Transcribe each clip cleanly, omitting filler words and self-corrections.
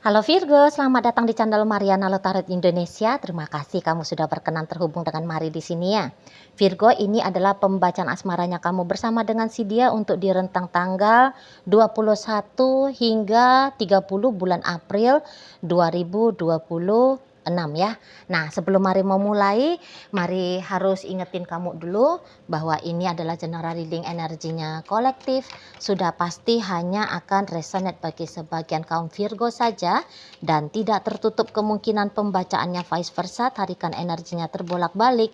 Halo Virgo, selamat datang di channel Mariana Lotarot Indonesia. Terima kasih kamu sudah berkenan terhubung dengan Mari di sini ya. Virgo, ini adalah pembacaan asmaranya kamu bersama dengan si dia untuk di rentang tanggal 21 hingga 30 bulan April 2026 ya. Nah, sebelum Mari mau mulai, Mari harus ingetin kamu dulu bahwa ini adalah general reading energinya kolektif. Sudah pasti hanya akan resonate bagi sebagian kaum Virgo saja dan tidak tertutup kemungkinan pembacaannya vice versa, tarikan energinya terbolak-balik.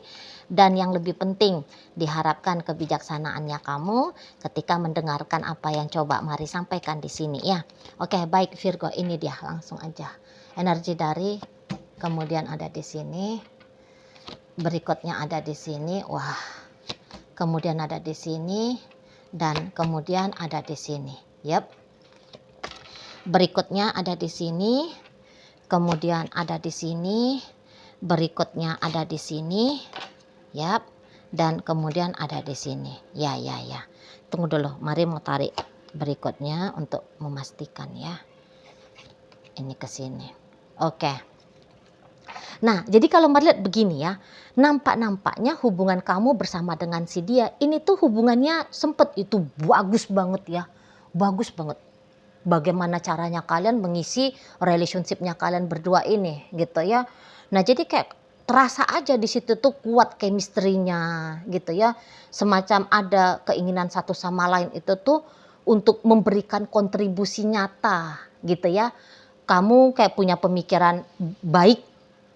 Dan yang lebih penting, diharapkan kebijaksanaannya kamu ketika mendengarkan apa yang coba Mari sampaikan di sini ya. Oke, baik Virgo, ini dia langsung aja. Energi dari, kemudian ada di sini, berikutnya ada di sini, wah, kemudian ada di sini, dan kemudian ada di sini. Yap. Berikutnya ada di sini, kemudian ada di sini, berikutnya ada di sini, yap, dan kemudian ada di sini. Ya. Tunggu dulu, Mari mau tarik berikutnya untuk memastikan ya. Ini ke sini. Oke. Nah, jadi kalau Mari lihat begini ya, nampaknya hubungan kamu bersama dengan si dia, ini tuh hubungannya sempet itu bagus banget ya. Bagus banget. Bagaimana caranya kalian mengisi relationship-nya kalian berdua ini gitu ya. Nah, jadi kayak terasa aja di situ tuh kuat chemistry-nya gitu ya. Semacam ada keinginan satu sama lain itu tuh untuk memberikan kontribusi nyata gitu ya. Kamu kayak punya pemikiran baik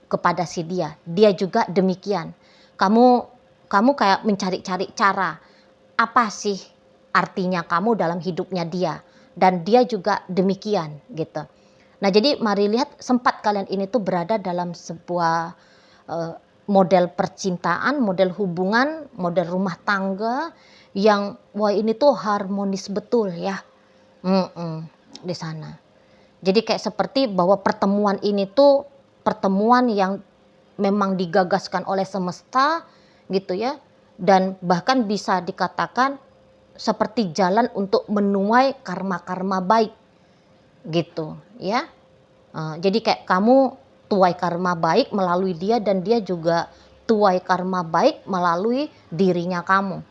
kepada si dia juga demikian. Kamu kayak mencari-cari cara apa sih artinya kamu dalam hidupnya dia, dan dia juga demikian gitu. Nah, jadi Mari lihat sempat kalian ini tuh berada dalam sebuah model percintaan, model hubungan, model rumah tangga yang wah ini tuh harmonis betul ya. Di sana. Jadi kayak seperti bahwa pertemuan ini tuh pertemuan yang memang digagaskan oleh semesta gitu ya, dan bahkan bisa dikatakan seperti jalan untuk menuai karma-karma baik gitu ya. Jadi kayak kamu tuai karma baik melalui dia, dan dia juga tuai karma baik melalui dirinya kamu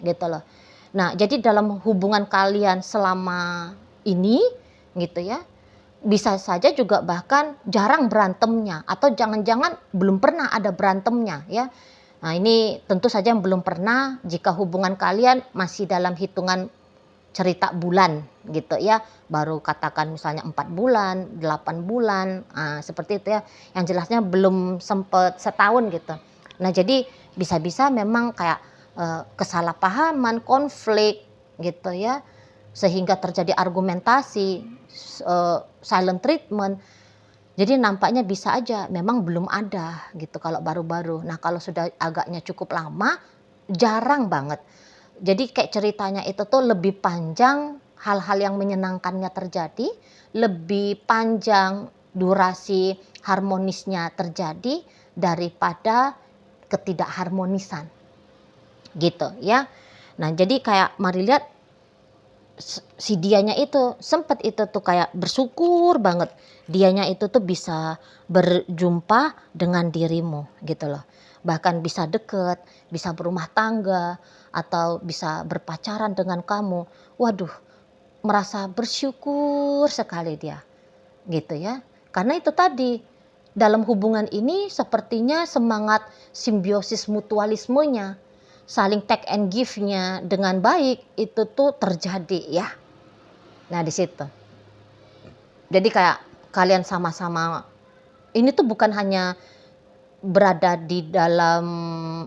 gitu loh. Nah, jadi dalam hubungan kalian selama ini gitu ya, bisa saja juga bahkan jarang berantemnya, atau jangan-jangan belum pernah ada berantemnya ya. Nah, ini tentu saja yang belum pernah jika hubungan kalian masih dalam hitungan cerita bulan gitu ya. Baru katakan misalnya 4 bulan, 8 bulan, seperti itu ya. Yang jelasnya belum sempet setahun gitu. Nah, jadi bisa-bisa memang kayak kesalahpahaman, konflik gitu ya, sehingga terjadi argumentasi, silent treatment. Jadi nampaknya bisa aja memang belum ada gitu kalau baru-baru. Nah, kalau sudah agaknya cukup lama, jarang banget. Jadi kayak ceritanya itu tuh lebih panjang hal-hal yang menyenangkannya terjadi, lebih panjang durasi harmonisnya terjadi daripada ketidakharmonisan gitu ya. Nah, jadi kayak Mari lihat si dianya itu sempet itu tuh kayak bersyukur banget dianya itu tuh bisa berjumpa dengan dirimu gitu loh. Bahkan bisa deket, bisa berumah tangga, atau bisa berpacaran dengan kamu. Waduh, merasa bersyukur sekali dia gitu ya. Karena itu tadi, dalam hubungan ini sepertinya semangat simbiosis mutualismenya, saling take and give-nya dengan baik itu tuh terjadi ya. Nah, di situ. Jadi kayak kalian sama-sama ini tuh bukan hanya berada di dalam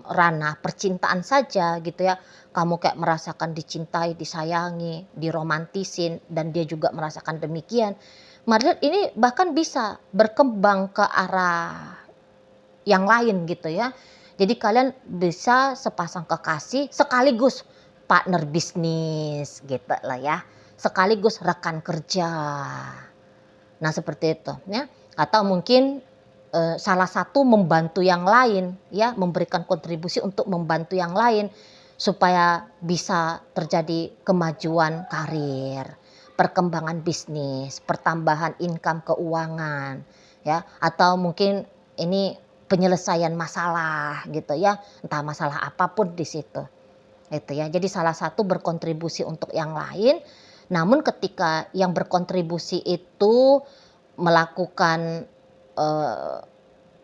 ranah percintaan saja gitu ya. Kamu kayak merasakan dicintai, disayangi, diromantisin, dan dia juga merasakan demikian. Mari lihat ini bahkan bisa berkembang ke arah yang lain gitu ya. Jadi kalian bisa sepasang kekasih sekaligus partner bisnis gitu lah ya. Sekaligus rekan kerja. Nah, seperti itu ya. Atau mungkin salah satu membantu yang lain ya, memberikan kontribusi untuk membantu yang lain supaya bisa terjadi kemajuan karir, perkembangan bisnis, pertambahan income keuangan, ya, atau mungkin ini penyelesaian masalah gitu ya, entah masalah apapun di situ. Itu ya. Jadi salah satu berkontribusi untuk yang lain, namun ketika yang berkontribusi itu melakukan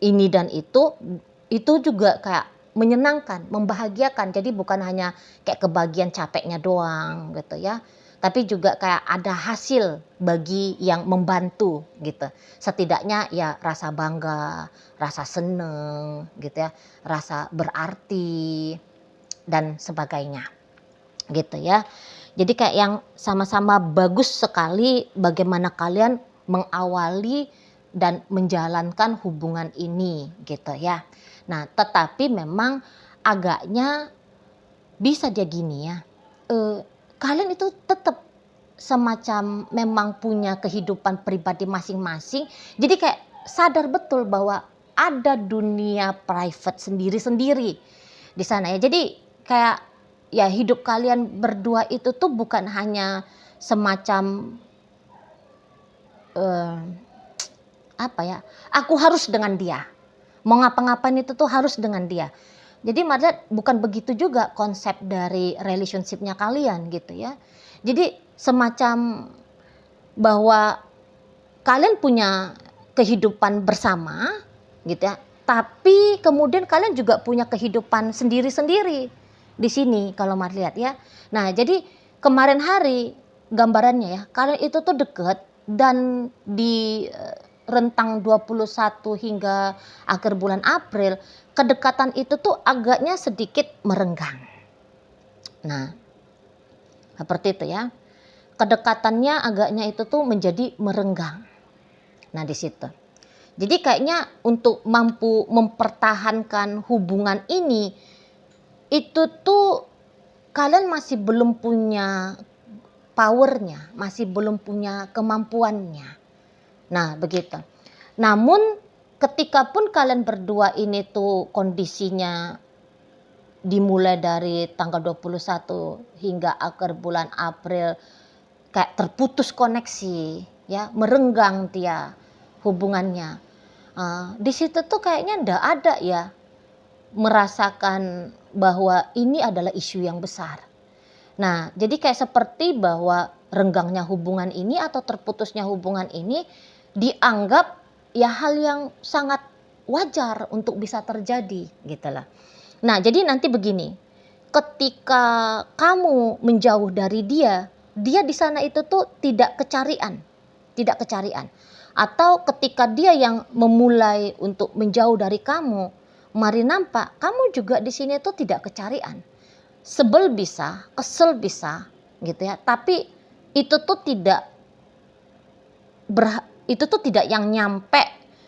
ini dan itu juga kayak menyenangkan, membahagiakan. Jadi bukan hanya kayak kebagian capeknya doang gitu ya. Tapi juga kayak ada hasil bagi yang membantu gitu. Setidaknya ya rasa bangga, rasa seneng gitu ya, rasa berarti dan sebagainya gitu ya. Jadi kayak yang sama-sama bagus sekali bagaimana kalian mengawali dan menjalankan hubungan ini gitu ya. Nah, tetapi memang agaknya bisa dia gini ya, kalian itu tetap semacam memang punya kehidupan pribadi masing-masing. Jadi kayak sadar betul bahwa ada dunia private sendiri-sendiri di sana ya. Jadi kayak ya hidup kalian berdua itu tuh bukan hanya semacam apa ya, aku harus dengan dia. Mau ngapa-ngapain itu tuh harus dengan dia. Jadi maksudnya bukan begitu juga konsep dari relationship-nya kalian gitu ya. Jadi semacam bahwa kalian punya kehidupan bersama gitu ya. Tapi kemudian kalian juga punya kehidupan sendiri-sendiri di sini kalau Mar lihat ya. Nah, jadi kemarin hari gambarannya ya, kalian itu tuh deket dan di rentang 21 hingga akhir bulan April, kedekatan itu tuh agaknya sedikit merenggang. Nah, seperti itu ya. Kedekatannya agaknya itu tuh menjadi merenggang. Nah, di situ. Jadi kayaknya untuk mampu mempertahankan hubungan ini, itu tuh kalian masih belum punya powernya, masih belum punya kemampuannya. Nah, begitu. Namun ketika pun kalian berdua ini tuh kondisinya dimulai dari tanggal 21 hingga akhir bulan April kayak terputus koneksi ya, merenggang dia hubungannya. Di situ tuh kayaknya ndak ada ya merasakan bahwa ini adalah isu yang besar. Nah, jadi kayak seperti bahwa renggangnya hubungan ini atau terputusnya hubungan ini dianggap ya hal yang sangat wajar untuk bisa terjadi gitu lah. Nah, jadi nanti begini, ketika kamu menjauh dari dia, dia di sana itu tuh tidak kecarian. Tidak kecarian. Atau ketika dia yang memulai untuk menjauh dari kamu, mari nampak kamu juga di sini tuh tidak kecarian. Sebel bisa, kesel bisa gitu ya. Tapi itu tuh tidak yang nyampe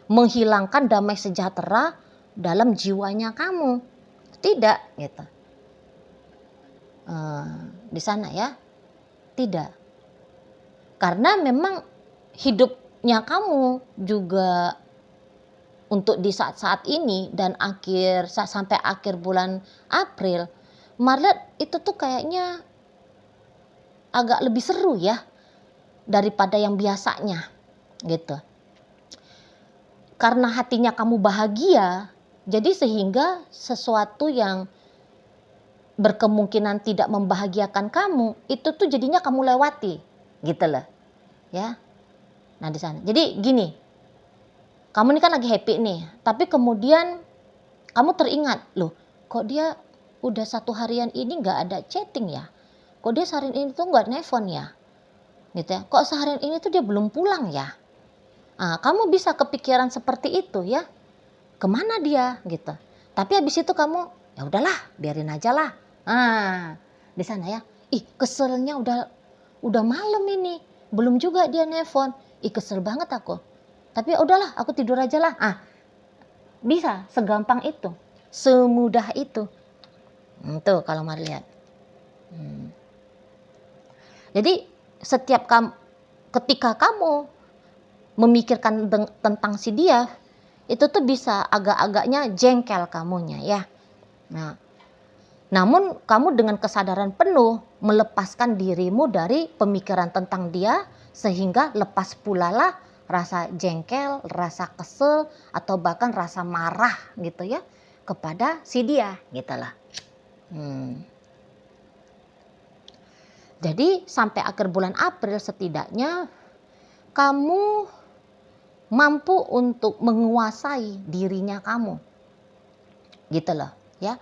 menghilangkan damai sejahtera dalam jiwanya kamu. Tidak gitu. Di sana ya. Tidak. Karena memang hidupnya kamu juga untuk di saat-saat ini dan sampai akhir bulan April, Maret itu tuh kayaknya agak lebih seru ya daripada yang biasanya gitu. Karena hatinya kamu bahagia, jadi sehingga sesuatu yang berkemungkinan tidak membahagiakan kamu, itu tuh jadinya kamu lewati gitu loh. Ya. Nah, di sana. Jadi gini, kamu ini kan lagi happy nih, tapi kemudian kamu teringat, loh kok dia udah 1 harian ini nggak ada chatting ya? Kok dia seharian ini tuh nggak nelpon ya? Gitu ya. Kok seharian ini tuh dia belum pulang ya? Kamu bisa kepikiran seperti itu ya. Kemana dia gitu. Tapi habis itu kamu, ya udahlah biarin aja lah. Di sana ya. Keselnya udah malam ini. Belum juga dia nelpon. Kesel banget aku. Tapi ya udahlah aku tidur aja lah. Bisa segampang itu. Semudah itu. Tuh kalau mari lihat. Jadi ketika kamu memikirkan tentang si dia, itu tuh bisa agak-agaknya jengkel kamunya ya. Nah, Namun kamu dengan kesadaran penuh melepaskan dirimu dari pemikiran tentang dia, sehingga lepas pula lah rasa jengkel, rasa kesel, atau bahkan rasa marah gitu ya kepada si dia gitu lah. Jadi sampai akhir bulan April setidaknya kamu mampu untuk menguasai dirinya kamu. Gitu loh ya.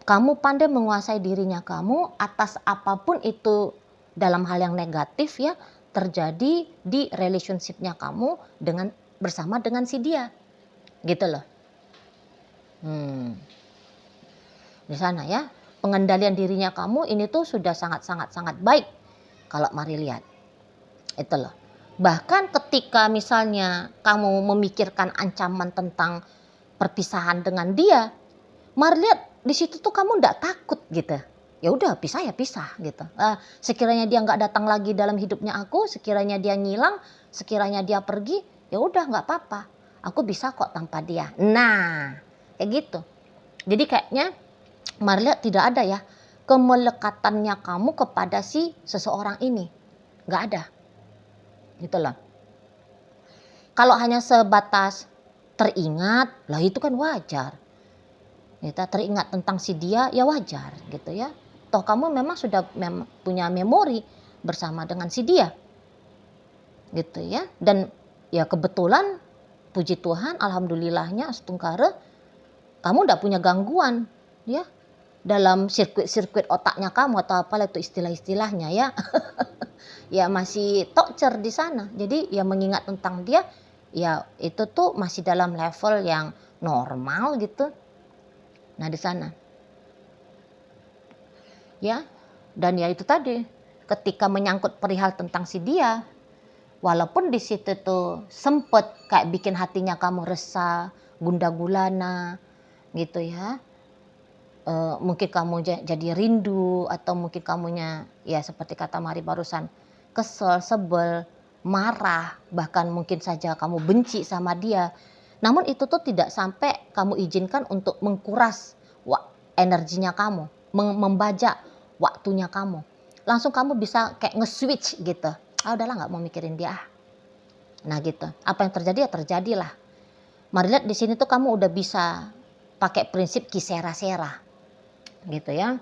Kamu pandai menguasai dirinya kamu atas apapun itu dalam hal yang negatif ya terjadi di relationship-nya kamu bersama dengan si dia. Gitu loh. Di sana ya. Pengendalian dirinya kamu ini tuh sudah sangat baik kalau mari lihat. Itu loh. Bahkan ketika misalnya kamu memikirkan ancaman tentang perpisahan dengan dia, mari lihat di situ tuh kamu ndak takut gitu. Ya udah pisah ya pisah gitu. Sekiranya dia nggak datang lagi dalam hidupnya aku, sekiranya dia ngilang, sekiranya dia pergi, ya udah nggak apa-apa. Aku bisa kok tanpa dia. Nah, kayak gitu. Jadi kayaknya mari lihat tidak ada ya kemelekatannya kamu kepada si seseorang ini. Nggak ada. Gitu loh. Kalau hanya sebatas teringat, lah itu kan wajar. Kita teringat tentang si dia ya wajar gitu ya. Toh kamu memang sudah punya memori bersama dengan si dia. Gitu ya. Dan ya kebetulan puji Tuhan alhamdulillahnya astungkara kamu enggak punya gangguan ya dalam sirkuit otaknya kamu atau apalah itu istilah-istilahnya ya. Ya masih tokcer di sana. Jadi ya mengingat tentang dia ya itu tuh masih dalam level yang normal gitu. Nah di sana. Ya. Dan ya itu tadi, ketika menyangkut perihal tentang si dia, walaupun di situ tuh sempet kayak bikin hatinya kamu resah, gundah gulana gitu ya. Mungkin kamu jadi rindu atau mungkin kamunya ya seperti kata Mari barusan kesel, sebel, marah, bahkan mungkin saja kamu benci sama dia. Namun itu tuh tidak sampai kamu izinkan untuk mengkuras energinya kamu, membajak waktunya kamu. Langsung kamu bisa kayak nge-switch gitu. Udahlah nggak mau mikirin dia. Nah gitu. Apa yang terjadi ya terjadilah. Mari lihat di sini tuh kamu udah bisa pakai prinsip kisera-sera. Gitu ya.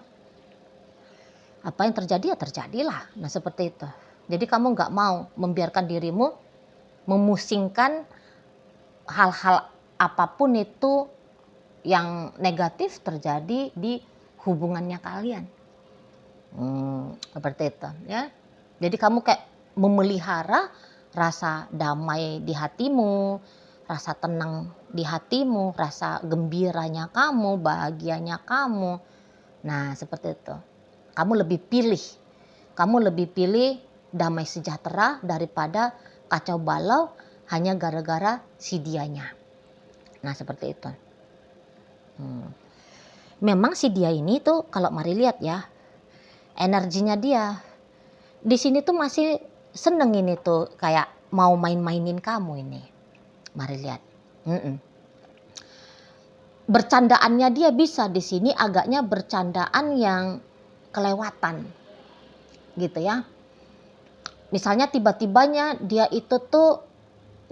Apa yang terjadi ya terjadilah. Nah seperti itu. Jadi kamu nggak mau membiarkan dirimu memusingkan hal-hal apapun itu yang negatif terjadi di hubungannya kalian. Seperti itu ya. Jadi kamu kayak memelihara rasa damai di hatimu, rasa tenang di hatimu, rasa gembiranya kamu, bahagianya kamu. Nah seperti itu. Kamu lebih pilih damai sejahtera daripada kacau balau hanya gara-gara si dianya. Nah seperti itu. Memang si dia ini tuh kalau mari lihat ya, energinya dia di sini tuh masih seneng ini tuh kayak mau main-mainin kamu ini. Mari lihat. Bercandaannya dia bisa di sini agaknya bercandaan yang kelewatan. Gitu ya. Misalnya tiba-tibanya dia itu tuh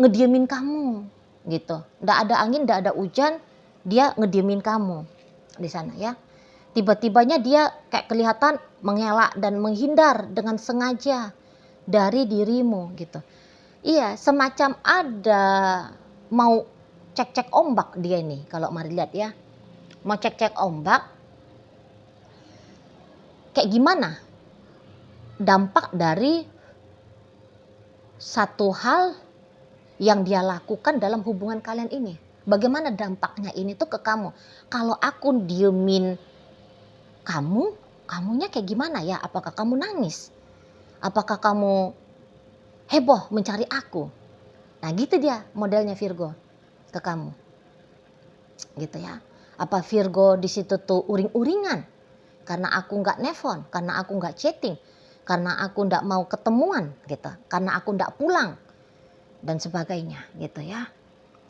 ngediemin kamu gitu. Nggak ada angin, nggak ada hujan, dia ngediemin kamu di sana ya. Tiba-tibanya dia kayak kelihatan mengelak dan menghindar dengan sengaja dari dirimu gitu. Iya, semacam ada mau cek-cek ombak dia ini kalau mari lihat ya. Mau cek-cek ombak. Kayak gimana dampak dari satu hal yang dia lakukan dalam hubungan kalian ini. Bagaimana dampaknya ini tuh ke kamu. Kalau aku diemin kamunya kayak gimana ya? Apakah kamu nangis? Apakah kamu heboh mencari aku? Nah gitu dia modelnya Virgo ke kamu. Gitu ya. Apa Virgo di situ tuh uring-uringan? Karena aku nggak nelfon, karena aku nggak chatting, karena aku nggak mau ketemuan gitu, karena aku nggak pulang dan sebagainya gitu ya.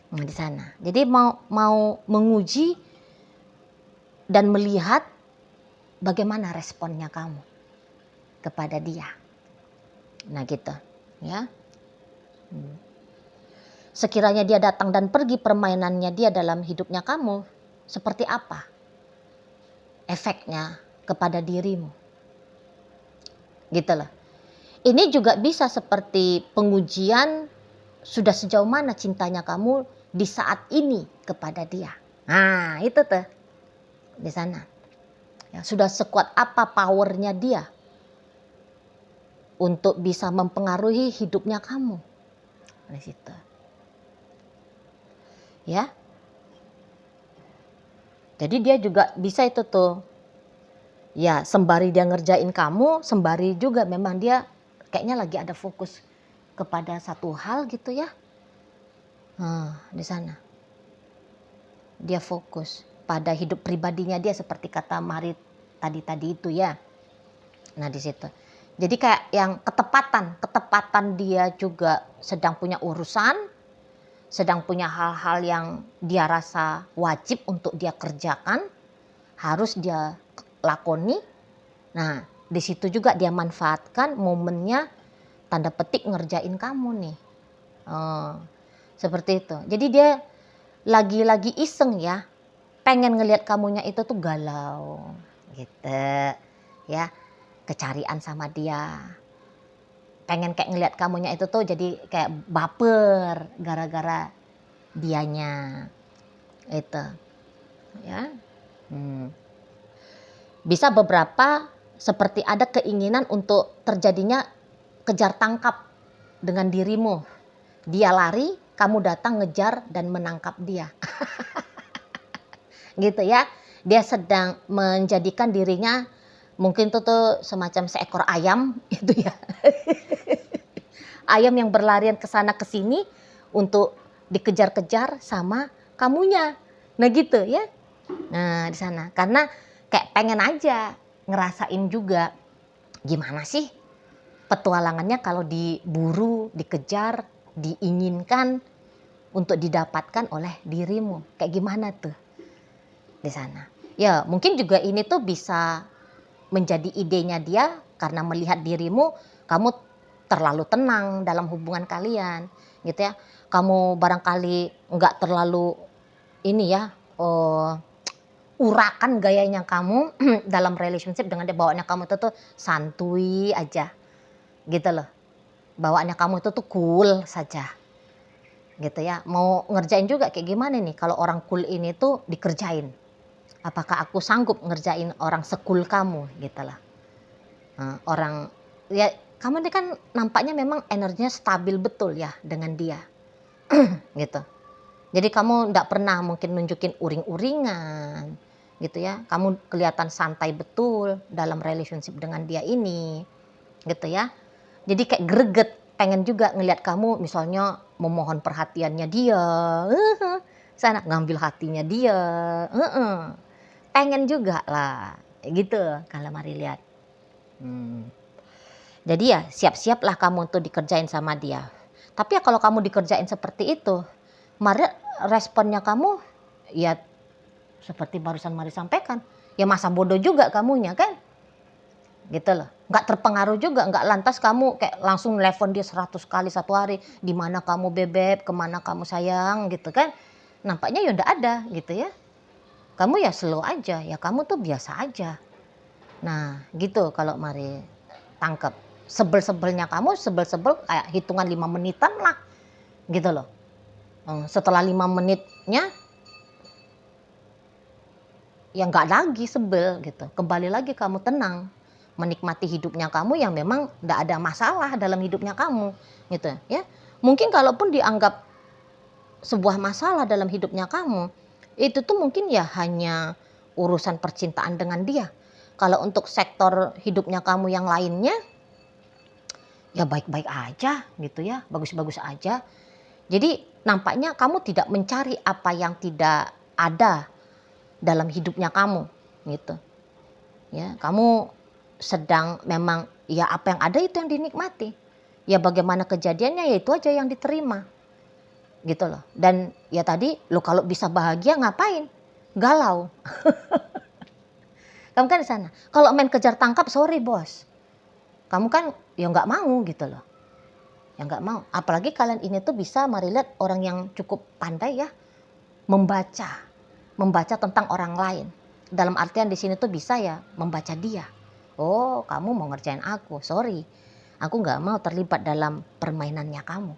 Nah, di sana. Jadi mau menguji dan melihat bagaimana responnya kamu kepada dia. Nah gitu ya. Sekiranya dia datang dan pergi, permainannya dia dalam hidupnya kamu seperti apa efeknya kepada dirimu. Gitu loh. Ini juga bisa seperti pengujian sudah sejauh mana cintanya kamu di saat ini kepada dia. Nah itu tuh di sana. Ya, sudah sekuat apa powernya dia untuk bisa mempengaruhi hidupnya kamu. Di situ. Ya. Jadi dia juga bisa itu tuh. Ya, sembari dia ngerjain kamu, sembari juga memang dia kayaknya lagi ada fokus kepada satu hal gitu ya. Di sana. Dia fokus pada hidup pribadinya dia seperti kata Mari tadi itu ya. Nah, di situ. Jadi kayak yang ketepatan dia juga sedang punya urusan, sedang punya hal-hal yang dia rasa wajib untuk dia kerjakan, harus dia lakoni. Nah, di situ juga dia manfaatkan momennya tanda petik ngerjain kamu nih. Seperti itu. Jadi dia lagi-lagi iseng ya, pengen ngelihat kamunya itu tuh galau gitu ya, kecarian sama dia, pengen kayak ngelihat kamunya itu tuh jadi kayak baper gara-gara dianya itu ya. Bisa beberapa seperti ada keinginan untuk terjadinya kejar tangkap dengan dirimu. Dia lari, kamu datang ngejar dan menangkap dia. Gitu ya. Dia sedang menjadikan dirinya mungkin tuh semacam seekor ayam gitu ya. Ayam yang berlarian ke sana ke sini untuk dikejar-kejar sama kamunya. Nah gitu ya. Nah di sana karena kayak pengen aja ngerasain juga gimana sih petualangannya kalau diburu, dikejar, diinginkan untuk didapatkan oleh dirimu. Kayak gimana tuh di sana. Ya mungkin juga ini tuh bisa menjadi idenya dia karena melihat dirimu, kamu terlalu tenang dalam hubungan kalian gitu ya. Kamu barangkali nggak terlalu ini ya, urakan gayanya kamu dalam relationship dengan dia, bawaannya kamu itu tuh santuy aja gitu loh. Bawaannya kamu itu tuh cool saja gitu ya. Mau ngerjain juga kayak gimana nih kalau orang cool ini tuh dikerjain. Apakah aku sanggup ngerjain orang sekul kamu gitu lah. Orang ya kamu ini kan nampaknya memang energinya stabil betul ya dengan dia gitu. Jadi kamu nggak pernah mungkin nunjukin uring-uringan gitu ya. Kamu kelihatan santai betul dalam relationship dengan dia ini gitu ya. Jadi kayak greget, pengen juga ngelihat kamu misalnya memohon perhatiannya dia, sana ngambil hatinya dia, pengen juga lah gitu kalau Mari lihat. Jadi ya siap-siaplah kamu tuh dikerjain sama dia. Tapi ya kalau kamu dikerjain seperti itu, Mari responnya kamu ya seperti barusan Mari sampaikan, ya masa bodoh juga kamunya kan, gitu loh. Nggak terpengaruh juga, nggak lantas kamu kayak langsung nelfon dia 100 kali satu hari, di mana kamu bebek, kemana kamu sayang gitu kan. Nampaknya ya udah ada gitu ya. Kamu ya slow aja, ya kamu tuh biasa aja. Nah gitu kalau Mari tangkep. Sebel-sebelnya kamu, sebel-sebel kayak hitungan 5 menitan lah gitu loh. Setelah 5 menitnya ya nggak lagi sebel gitu, kembali lagi kamu tenang menikmati hidupnya kamu yang memang nggak ada masalah dalam hidupnya kamu gitu ya. Mungkin kalaupun dianggap sebuah masalah dalam hidupnya kamu, itu tuh mungkin ya hanya urusan percintaan dengan dia. Kalau untuk sektor hidupnya kamu yang lainnya ya baik-baik aja gitu ya, bagus-bagus aja. Jadi nampaknya kamu tidak mencari apa yang tidak ada dalam hidupnya kamu gitu ya. Kamu sedang memang ya apa yang ada itu yang dinikmati, ya bagaimana kejadiannya ya itu aja yang diterima gitu loh. Dan ya tadi lo kalau bisa bahagia ngapain galau Kamu kan di sana. Kalau main kejar tangkap, sorry bos. Kamu kan ya nggak mau gitu loh. Ya nggak mau. Apalagi kalian ini tuh bisa merilet orang yang cukup pandai ya, membaca tentang orang lain. Dalam artian di sini tuh bisa ya membaca dia. Oh, kamu mau ngerjain aku, sorry. Aku nggak mau terlibat dalam permainannya kamu.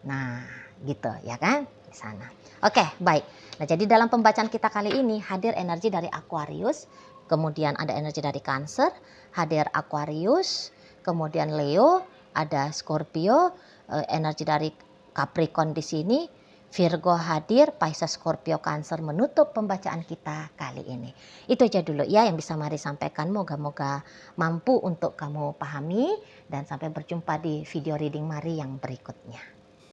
Nah, gitu ya kan? Di sana. Oke, baik. Nah, jadi dalam pembacaan kita kali ini hadir energi dari Aquarius, kemudian ada energi dari Cancer, hadir Aquarius, kemudian Leo, ada Scorpio, energi dari Capricorn di sini, Virgo hadir, Pisces, Scorpio, Cancer menutup pembacaan kita kali ini. Itu aja dulu ya yang bisa Mari sampaikan. Moga-moga mampu untuk kamu pahami dan sampai berjumpa di video reading Mari yang berikutnya.